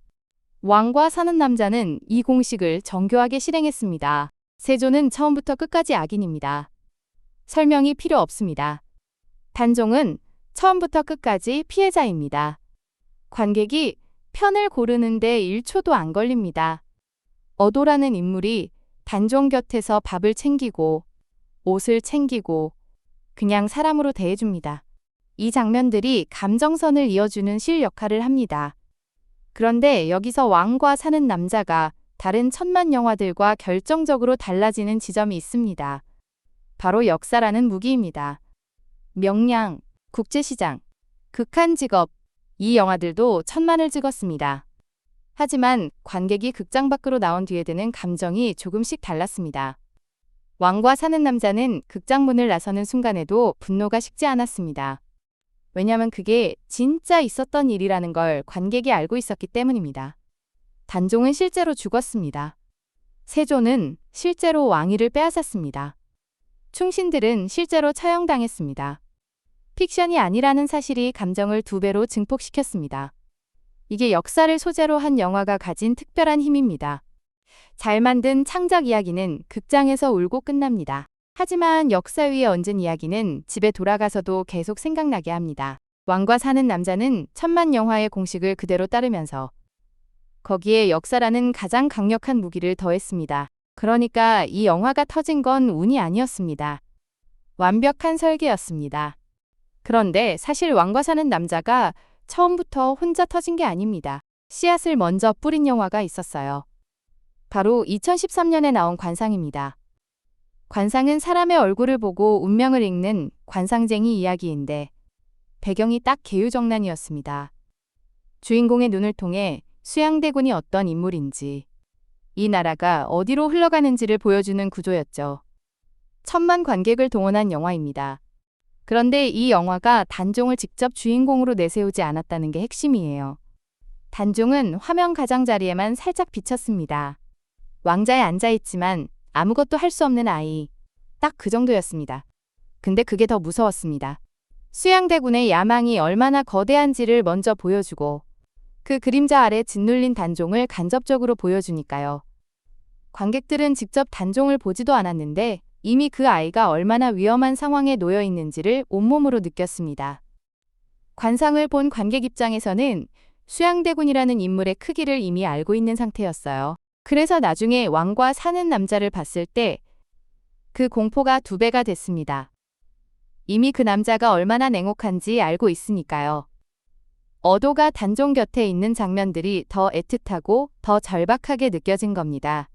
왕과 사는 남자는 이 공식을 정교하게 실행했습니다. 세조는 처음부터 끝까지 악인입니다. 설명이 필요 없습니다. 단종은 처음부터 끝까지 피해자입니다. 관객이 편을 고르는데 1초도 안 걸립니다. 어도라는 인물이 단종 곁에서 밥을 챙기고 옷을 챙기고 그냥 사람으로 대해줍니다. 이 장면들이 감정선을 이어주는 실 역할을 합니다. 그런데 여기서 왕과 사는 남자가 다른 천만 영화들과 결정적으로 달라지는 지점이 있습니다. 바로 역사라는 무기입니다. 명량, 국제시장, 극한 직업, 이 영화들도 천만을 찍었습니다. 하지만 관객이 극장 밖으로 나온 뒤에 드는 감정이 조금씩 달랐습니다. 왕과 사는 남자는 극장 문을 나서는 순간에도 분노가 식지 않았습니다. 왜냐하면 그게 진짜 있었던 일이라는 걸 관객이 알고 있었기 때문입니다. 단종은 실제로 죽었습니다. 세조는 실제로 왕위를 빼앗았습니다. 충신들은 실제로 처형당했습니다. 픽션이 아니라는 사실이 감정을 2배로 증폭시켰습니다. 이게 역사를 소재로 한 영화가 가진 특별한 힘입니다. 잘 만든 창작 이야기는 극장에서 울고 끝납니다. 하지만 역사 위에 얹은 이야기는 집에 돌아가서도 계속 생각나게 합니다. 왕과 사는 남자는 천만 영화의 공식을 그대로 따르면서 거기에 역사라는 가장 강력한 무기를 더했습니다. 그러니까 이 영화가 터진 건 운이 아니었습니다. 완벽한 설계였습니다. 그런데 사실 왕과 사는 남자가 처음부터 혼자 터진 게 아닙니다. 씨앗을 먼저 뿌린 영화가 있었어요. 바로 2013년에 나온 관상입니다. 관상은 사람의 얼굴을 보고 운명을 읽는 관상쟁이 이야기인데 배경이 딱 계유정난이었습니다. 주인공의 눈을 통해 수양대군이 어떤 인물인지, 이 나라가 어디로 흘러가는지를 보여주는 구조였죠. 천만 관객을 동원한 영화입니다. 그런데 이 영화가 단종을 직접 주인공으로 내세우지 않았다는 게 핵심이에요. 단종은 화면 가장자리에만 살짝 비쳤습니다. 왕자에 앉아있지만 아무것도 할 수 없는 아이. 딱 그 정도였습니다. 근데 그게 더 무서웠습니다. 수양대군의 야망이 얼마나 거대한지를 먼저 보여주고 그 그림자 아래 짓눌린 단종을 간접적으로 보여주니까요. 관객들은 직접 단종을 보지도 않았는데 이미 그 아이가 얼마나 위험한 상황에 놓여 있는지를 온몸으로 느꼈습니다. 관상을 본 관객 입장에서는 수양대군이라는 인물의 크기를 이미 알고 있는 상태였어요. 그래서 나중에 왕과 사는 남자를 봤을 때 그 공포가 2배가 됐습니다. 이미 그 남자가 얼마나 냉혹한지 알고 있으니까요. 어도가 단종 곁에 있는 장면들이 더 애틋하고 더 절박하게 느껴진 겁니다.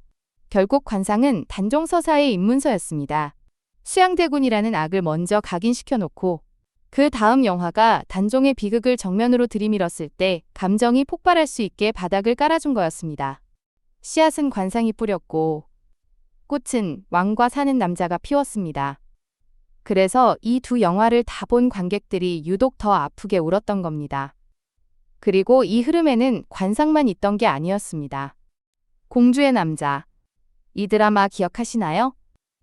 결국 관상은 단종 서사의 입문서였습니다. 수양대군이라는 악을 먼저 각인시켜 놓고 그 다음 영화가 단종의 비극을 정면으로 들이밀었을 때 감정이 폭발할 수 있게 바닥을 깔아준 거였습니다. 씨앗은 관상이 뿌렸고 꽃은 왕과 사는 남자가 피웠습니다. 그래서 이 2 영화를 다 본 관객들이 유독 더 아프게 울었던 겁니다. 그리고 이 흐름에는 관상만 있던 게 아니었습니다. 공주의 남자. 이 드라마 기억하시나요?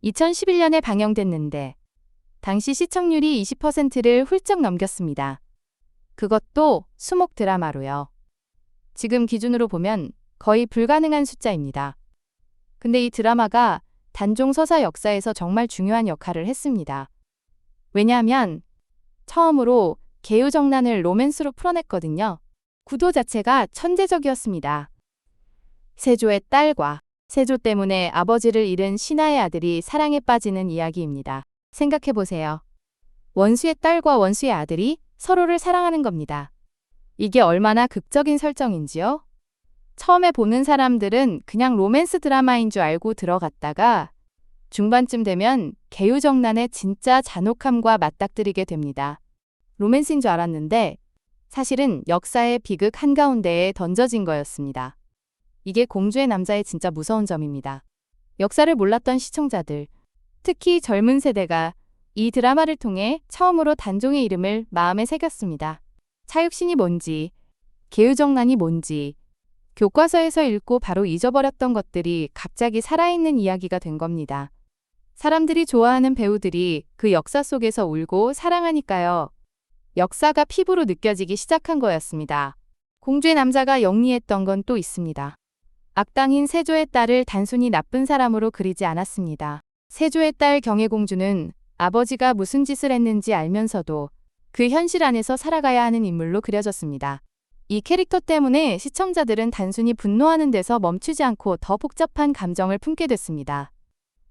2011년에 방영됐는데 당시 시청률이 20%를 훌쩍 넘겼습니다. 그것도 수목 드라마로요. 지금 기준으로 보면 거의 불가능한 숫자입니다. 근데 이 드라마가 단종 서사 역사에서 정말 중요한 역할을 했습니다. 왜냐하면 처음으로 계유정난을 로맨스로 풀어냈거든요. 구도 자체가 천재적이었습니다. 세조의 딸과 세조 때문에 아버지를 잃은 신하의 아들이 사랑에 빠지는 이야기입니다. 생각해보세요. 원수의 딸과 원수의 아들이 서로를 사랑하는 겁니다. 이게 얼마나 극적인 설정인지요? 처음에 보는 사람들은 그냥 로맨스 드라마인 줄 알고 들어갔다가 중반쯤 되면 개유정란의 진짜 잔혹함과 맞닥뜨리게 됩니다. 로맨스인 줄 알았는데 사실은 역사의 비극 한가운데에 던져진 거였습니다. 이게 공주의 남자의 진짜 무서운 점입니다. 역사를 몰랐던 시청자들, 특히 젊은 세대가 이 드라마를 통해 처음으로 단종의 이름을 마음에 새겼습니다. 차육신이 뭔지, 개유정란이 뭔지, 교과서에서 읽고 바로 잊어버렸던 것들이 갑자기 살아있는 이야기가 된 겁니다. 사람들이 좋아하는 배우들이 그 역사 속에서 울고 사랑하니까요. 역사가 피부로 느껴지기 시작한 거였습니다. 공주의 남자가 영리했던 건 또 있습니다. 악당인 세조의 딸을 단순히 나쁜 사람으로 그리지 않았습니다. 세조의 딸 경혜공주는 아버지가 무슨 짓을 했는지 알면서도 그 현실 안에서 살아가야 하는 인물로 그려졌습니다. 이 캐릭터 때문에 시청자들은 단순히 분노하는 데서 멈추지 않고 더 복잡한 감정을 품게 됐습니다.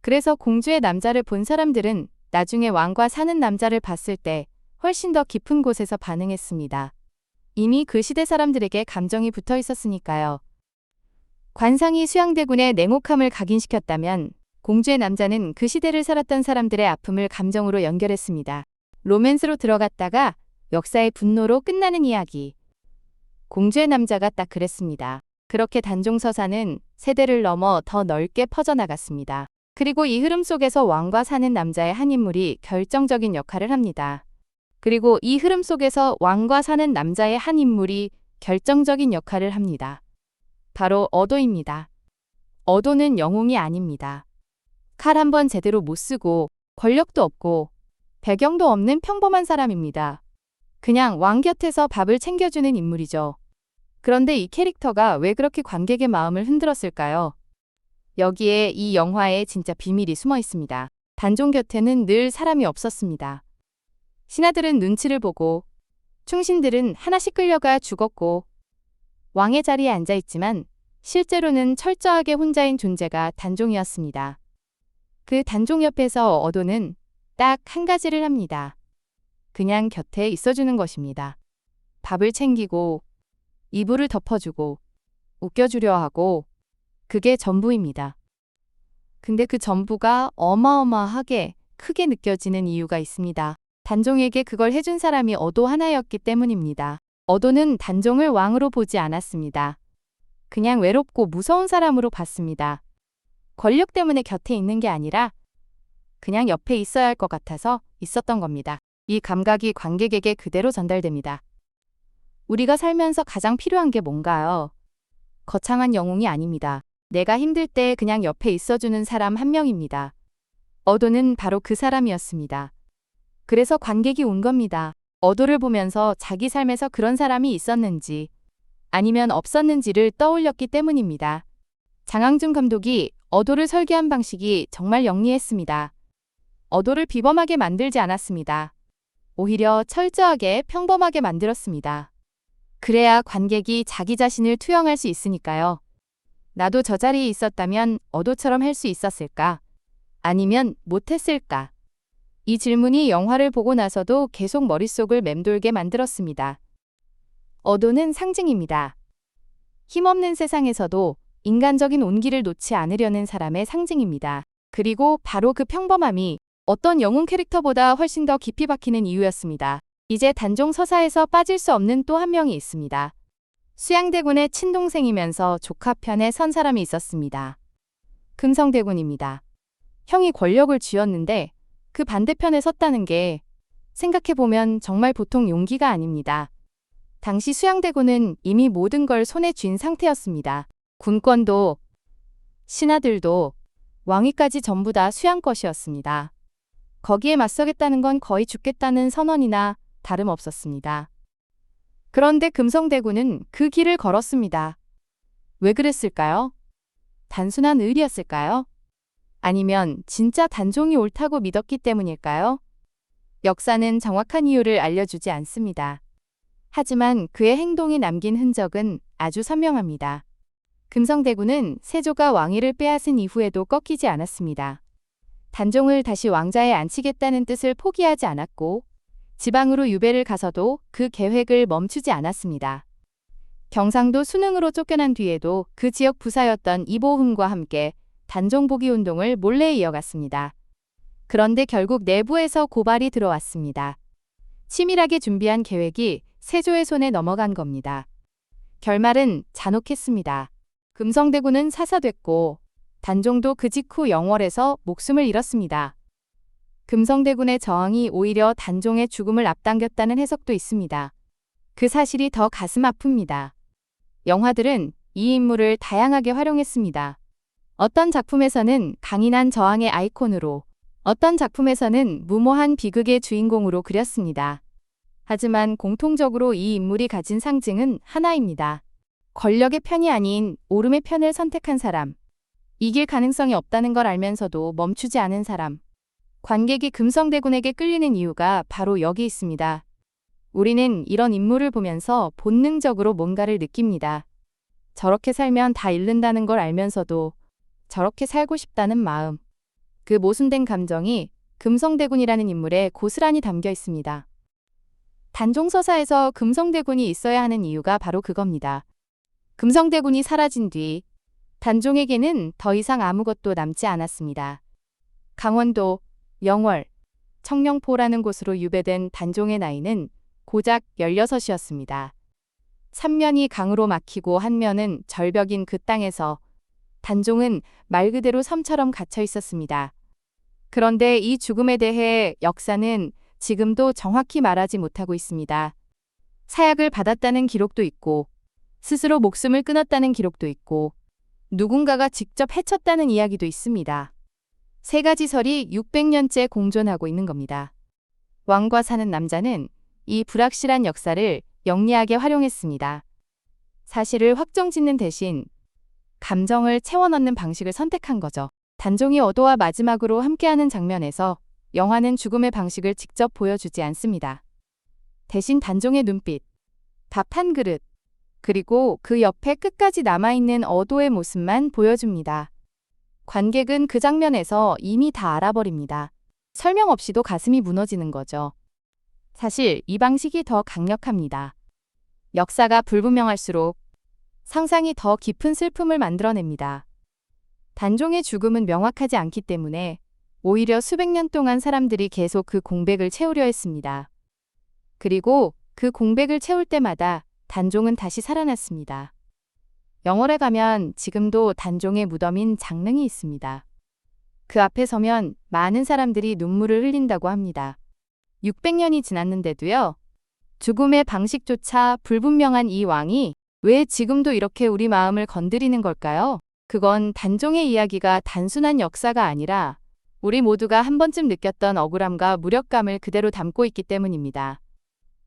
그래서 공주의 남자를 본 사람들은 나중에 왕과 사는 남자를 봤을 때 훨씬 더 깊은 곳에서 반응했습니다. 이미 그 시대 사람들에게 감정이 붙어 있었으니까요. 관상이 수양대군의 냉혹함을 각인시켰다면 공주의 남자는 그 시대를 살았던 사람들의 아픔을 감정으로 연결했습니다. 로맨스로 들어갔다가 역사의 분노로 끝나는 이야기. 공주의 남자가 딱 그랬습니다. 그렇게 단종서사는 세대를 넘어 더 넓게 퍼져나갔습니다. 그리고 이 흐름 속에서 왕과 사는 남자의 한 인물이 결정적인 역할을 합니다. 그리고 이 흐름 속에서 왕과 사는 남자의 한 인물이 결정적인 역할을 합니다. 바로 어도입니다. 어도는 영웅이 아닙니다. 칼 한 번 제대로 못 쓰고 권력도 없고 배경도 없는 평범한 사람입니다. 그냥 왕 곁에서 밥을 챙겨주는 인물이죠. 그런데 이 캐릭터가 왜 그렇게 관객의 마음을 흔들었을까요? 여기에 이 영화에 진짜 비밀이 숨어 있습니다. 단종 곁에는 늘 사람이 없었습니다. 신하들은 눈치를 보고 충신들은 하나씩 끌려가 죽었고 왕의 자리에 앉아있지만 실제로는 철저하게 혼자인 존재가 단종이었습니다. 그 단종 옆에서 어도는 딱 한 가지를 합니다. 그냥 곁에 있어주는 것입니다. 밥을 챙기고 이불을 덮어주고 웃겨주려 하고 그게 전부입니다. 근데 그 전부가 어마어마하게 크게 느껴지는 이유가 있습니다. 단종에게 그걸 해준 사람이 어도 하나였기 때문입니다. 어도는 단종을 왕으로 보지 않았습니다. 그냥 외롭고 무서운 사람으로 봤습니다. 권력 때문에 곁에 있는 게 아니라 그냥 옆에 있어야 할 것 같아서 있었던 겁니다. 이 감각이 관객에게 그대로 전달됩니다. 우리가 살면서 가장 필요한 게 뭔가요? 거창한 영웅이 아닙니다. 내가 힘들 때 그냥 옆에 있어주는 사람 한 명입니다. 어도는 바로 그 사람이었습니다. 그래서 관객이 온 겁니다. 어도를 보면서 자기 삶에서 그런 사람이 있었는지 아니면 없었는지를 떠올렸기 때문입니다. 장항준 감독이 어도를 설계한 방식이 정말 영리했습니다. 어도를 비범하게 만들지 않았습니다. 오히려 철저하게 평범하게 만들었습니다. 그래야 관객이 자기 자신을 투영할 수 있으니까요. 나도 저 자리에 있었다면 어도처럼 할 수 있었을까? 아니면 못했을까? 이 질문이 영화를 보고 나서도 계속 머릿속을 맴돌게 만들었습니다. 어도는 상징입니다. 힘없는 세상에서도 인간적인 온기를 놓지 않으려는 사람의 상징입니다. 그리고 바로 그 평범함이 어떤 영웅 캐릭터보다 훨씬 더 깊이 박히는 이유였습니다. 이제 단종 서사에서 빠질 수 없는 또 한 명이 있습니다. 수양대군의 친동생이면서 조카편에 선 사람이 있었습니다. 금성대군입니다. 형이 권력을 쥐었는데 그 반대편에 섰다는 게 생각해보면 정말 보통 용기가 아닙니다. 당시 수양대군은 이미 모든 걸 손에 쥔 상태였습니다. 군권도, 신하들도, 왕위까지 전부 다 수양 것이었습니다. 거기에 맞서겠다는 건 거의 죽겠다는 선언이나 다름없었습니다. 그런데 금성대군은 그 길을 걸었습니다. 왜 그랬을까요? 단순한 의리였을까요? 아니면 진짜 단종이 옳다고 믿었기 때문일까요? 역사는 정확한 이유를 알려주지 않습니다. 하지만 그의 행동이 남긴 흔적은 아주 선명합니다. 금성대군은 세조가 왕위를 빼앗은 이후에도 꺾이지 않았습니다. 단종을 다시 왕자에 앉히겠다는 뜻을 포기하지 않았고 지방으로 유배를 가서도 그 계획을 멈추지 않았습니다. 경상도 순응으로 쫓겨난 뒤에도 그 지역 부사였던 이보흠과 함께 단종 복위 운동을 몰래 이어갔습니다. 그런데 결국 내부에서 고발이 들어왔습니다. 치밀하게 준비한 계획이 세조의 손에 넘어간 겁니다. 결말은 잔혹했습니다. 금성대군은 사사됐고 단종도 그 직후 영월에서 목숨을 잃었습니다. 금성대군의 저항이 오히려 단종의 죽음을 앞당겼다는 해석도 있습니다. 그 사실이 더 가슴 아픕니다. 영화들은 이 인물을 다양하게 활용했습니다. 어떤 작품에서는 강인한 저항의 아이콘으로, 어떤 작품에서는 무모한 비극의 주인공으로 그렸습니다. 하지만 공통적으로 이 인물이 가진 상징은 하나입니다. 권력의 편이 아닌 옳음의 편을 선택한 사람. 이길 가능성이 없다는 걸 알면서도 멈추지 않은 사람. 관객이 금성대군에게 끌리는 이유가 바로 여기 있습니다. 우리는 이런 인물을 보면서 본능적으로 뭔가를 느낍니다. 저렇게 살면 다 잃는다는 걸 알면서도 저렇게 살고 싶다는 마음. 그 모순된 감정이 금성대군이라는 인물에 고스란히 담겨 있습니다. 단종서사에서 금성대군이 있어야 하는 이유가 바로 그겁니다. 금성대군이 사라진 뒤 단종에게는 더 이상 아무것도 남지 않았습니다. 강원도, 영월, 청령포라는 곳으로 유배된 단종의 나이는 고작 16이었습니다. 3면이 강으로 막히고 한 면은 절벽인 그 땅에서 단종은 말 그대로 섬처럼 갇혀 있었습니다. 그런데 이 죽음에 대해 역사는 지금도 정확히 말하지 못하고 있습니다. 사약을 받았다는 기록도 있고, 스스로 목숨을 끊었다는 기록도 있고, 누군가가 직접 해쳤다는 이야기도 있습니다. 세 가지 설이 600년째 공존하고 있는 겁니다. 왕과 사는 남자는 이 불확실한 역사를 영리하게 활용했습니다. 사실을 확정짓는 대신 감정을 채워넣는 방식을 선택한 거죠. 단종이 어도와 마지막으로 함께하는 장면에서 영화는 죽음의 방식을 직접 보여주지 않습니다. 대신 단종의 눈빛, 밥 한 그릇, 그리고 그 옆에 끝까지 남아있는 어도의 모습만 보여줍니다. 관객은 그 장면에서 이미 다 알아버립니다. 설명 없이도 가슴이 무너지는 거죠. 사실 이 방식이 더 강력합니다. 역사가 불분명할수록 상상이 더 깊은 슬픔을 만들어냅니다. 단종의 죽음은 명확하지 않기 때문에 오히려 수백 년 동안 사람들이 계속 그 공백을 채우려 했습니다. 그리고 그 공백을 채울 때마다 단종은 다시 살아났습니다. 영월에 가면 지금도 단종의 무덤인 장릉이 있습니다. 그 앞에 서면 많은 사람들이 눈물을 흘린다고 합니다. 600년이 지났는데도요. 죽음의 방식조차 불분명한 이 왕이 왜 지금도 이렇게 우리 마음을 건드리는 걸까요? 그건 단종의 이야기가 단순한 역사가 아니라 우리 모두가 한 번쯤 느꼈던 억울함과 무력감을 그대로 담고 있기 때문입니다.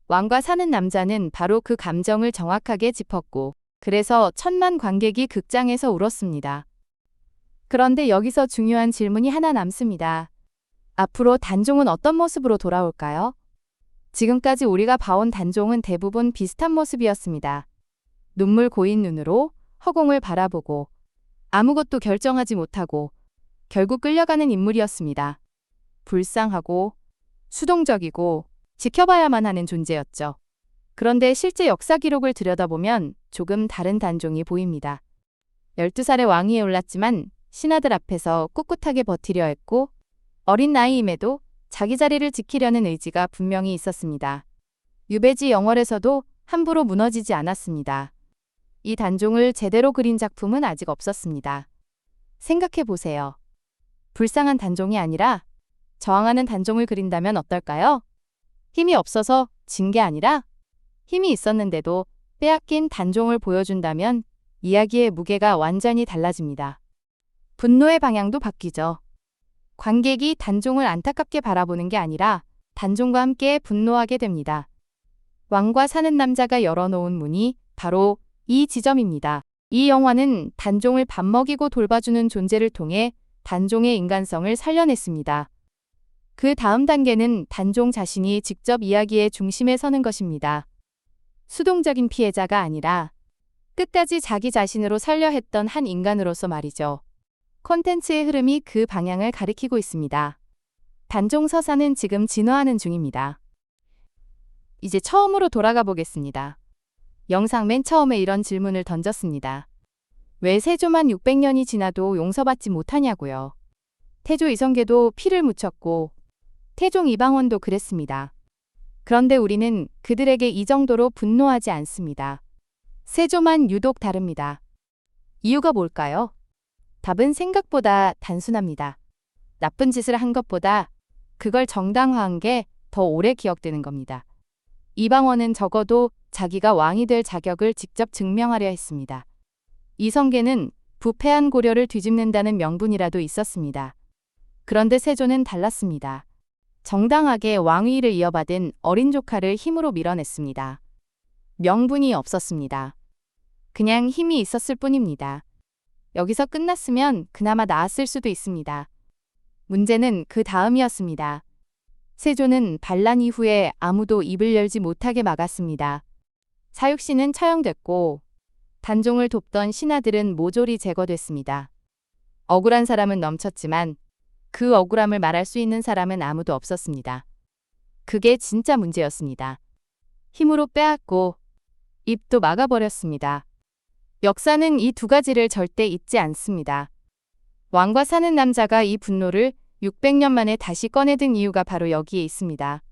왕과 사는 남자는 바로 그 감정을 정확하게 짚었고, 그래서 천만 관객이 극장에서 울었습니다. 그런데 여기서 중요한 질문이 하나 남습니다. 앞으로 단종은 어떤 모습으로 돌아올까요? 지금까지 우리가 봐온 단종은 대부분 비슷한 모습이었습니다. 눈물 고인 눈으로 허공을 바라보고 아무것도 결정하지 못하고 결국 끌려가는 인물이었습니다. 불쌍하고 수동적이고 지켜봐야만 하는 존재였죠. 그런데 실제 역사 기록을 들여다보면 조금 다른 단종이 보입니다. 12살의 왕위에 올랐지만 신하들 앞에서 꿋꿋하게 버티려 했고 어린 나이임에도 자기 자리를 지키려는 의지가 분명히 있었습니다. 유배지 영월에서도 함부로 무너지지 않았습니다. 이 단종을 제대로 그린 작품은 아직 없었습니다. 생각해 보세요. 불쌍한 단종이 아니라 저항하는 단종을 그린다면 어떨까요? 힘이 없어서 진 게 아니라 힘이 있었는데도 빼앗긴 단종을 보여준다면 이야기의 무게가 완전히 달라집니다. 분노의 방향도 바뀌죠. 관객이 단종을 안타깝게 바라보는 게 아니라 단종과 함께 분노하게 됩니다. 왕과 사는 남자가 열어놓은 문이 바로 이 지점입니다. 이 영화는 단종을 밥 먹이고 돌봐주는 존재를 통해 단종의 인간성을 살려냈습니다. 그 다음 단계는 단종 자신이 직접 이야기의 중심에 서는 것입니다. 수동적인 피해자가 아니라 끝까지 자기 자신으로 살려 했던 한 인간으로서 말이죠. 콘텐츠의 흐름이 그 방향을 가리키고 있습니다. 단종 서사는 지금 진화하는 중입니다. 이제 처음으로 돌아가 보겠습니다. 영상 맨 처음에 이런 질문을 던졌습니다. 왜 세조만 600년이 지나도 용서받지 못하냐고요. 태조 이성계도 피를 묻혔고 태종 이방원도 그랬습니다. 그런데 우리는 그들에게 이 정도로 분노하지 않습니다. 세조만 유독 다릅니다. 이유가 뭘까요? 답은 생각보다 단순합니다. 나쁜 짓을 한 것보다 그걸 정당화한 게 더 오래 기억되는 겁니다. 이방원은 적어도 자기가 왕이 될 자격을 직접 증명하려 했습니다. 이성계는 부패한 고려를 뒤집는다는 명분이라도 있었습니다. 그런데 세조는 달랐습니다. 정당하게 왕위를 이어받은 어린 조카를 힘으로 밀어냈습니다. 명분이 없었습니다. 그냥 힘이 있었을 뿐입니다. 여기서 끝났으면 그나마 나았을 수도 있습니다. 문제는 그 다음이었습니다. 세조는 반란 이후에 아무도 입을 열지 못하게 막았습니다. 사육신은 처형됐고 단종을 돕던 신하들은 모조리 제거됐습니다. 억울한 사람은 넘쳤지만 그 억울함을 말할 수 있는 사람은 아무도 없었습니다. 그게 진짜 문제였습니다. 힘으로 빼앗고 입도 막아버렸습니다. 역사는 이 두 가지를 절대 잊지 않습니다. 왕과 사는 남자가 이 분노를 600년 만에 다시 꺼내든 이유가 바로 여기에 있습니다.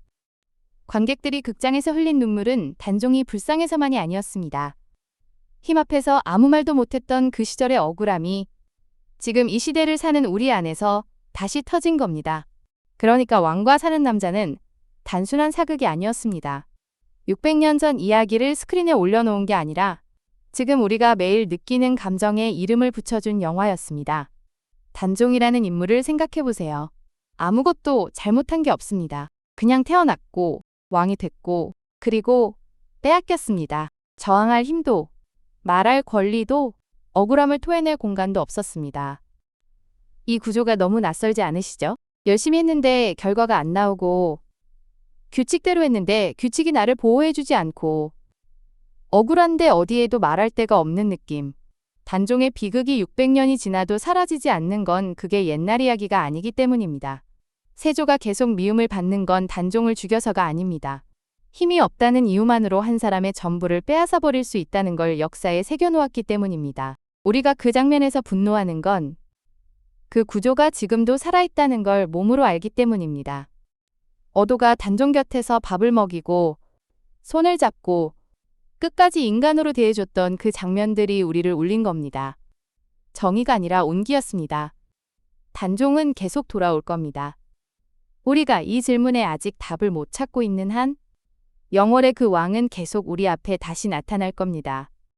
관객들이 극장에서 흘린 눈물은 단종이 불쌍해서만이 아니었습니다. 힘 앞에서 아무 말도 못했던 그 시절의 억울함이 지금 이 시대를 사는 우리 안에서 다시 터진 겁니다. 그러니까 왕과 사는 남자는 단순한 사극이 아니었습니다. 600년 전 이야기를 스크린에 올려놓은 게 아니라 지금 우리가 매일 느끼는 감정에 이름을 붙여준 영화였습니다. 단종이라는 인물을 생각해보세요. 아무것도 잘못한 게 없습니다. 그냥 태어났고 왕이 됐고 그리고 빼앗겼습니다. 저항할 힘도 말할 권리도 억울함을 토해낼 공간도 없었습니다. 이 구조가 너무 낯설지 않으시죠? 열심히 했는데 결과가 안 나오고 규칙대로 했는데 규칙이 나를 보호해주지 않고 억울한데 어디에도 말할 데가 없는 느낌. 단종의 비극이 600년이 지나도 사라지지 않는 건 그게 옛날 이야기가 아니기 때문입니다. 세조가 계속 미움을 받는 건 단종을 죽여서가 아닙니다. 힘이 없다는 이유만으로 한 사람의 전부를 빼앗아 버릴 수 있다는 걸 역사에 새겨놓았기 때문입니다. 우리가 그 장면에서 분노하는 건 그 구조가 지금도 살아있다는 걸 몸으로 알기 때문입니다. 어도가 단종 곁에서 밥을 먹이고 손을 잡고 끝까지 인간으로 대해줬던 그 장면들이 우리를 울린 겁니다. 정의가 아니라 온기였습니다. 단종은 계속 돌아올 겁니다. 우리가 이 질문에 아직 답을 못 찾고 있는 한 영월의 그 왕은 계속 우리 앞에 다시 나타날 겁니다.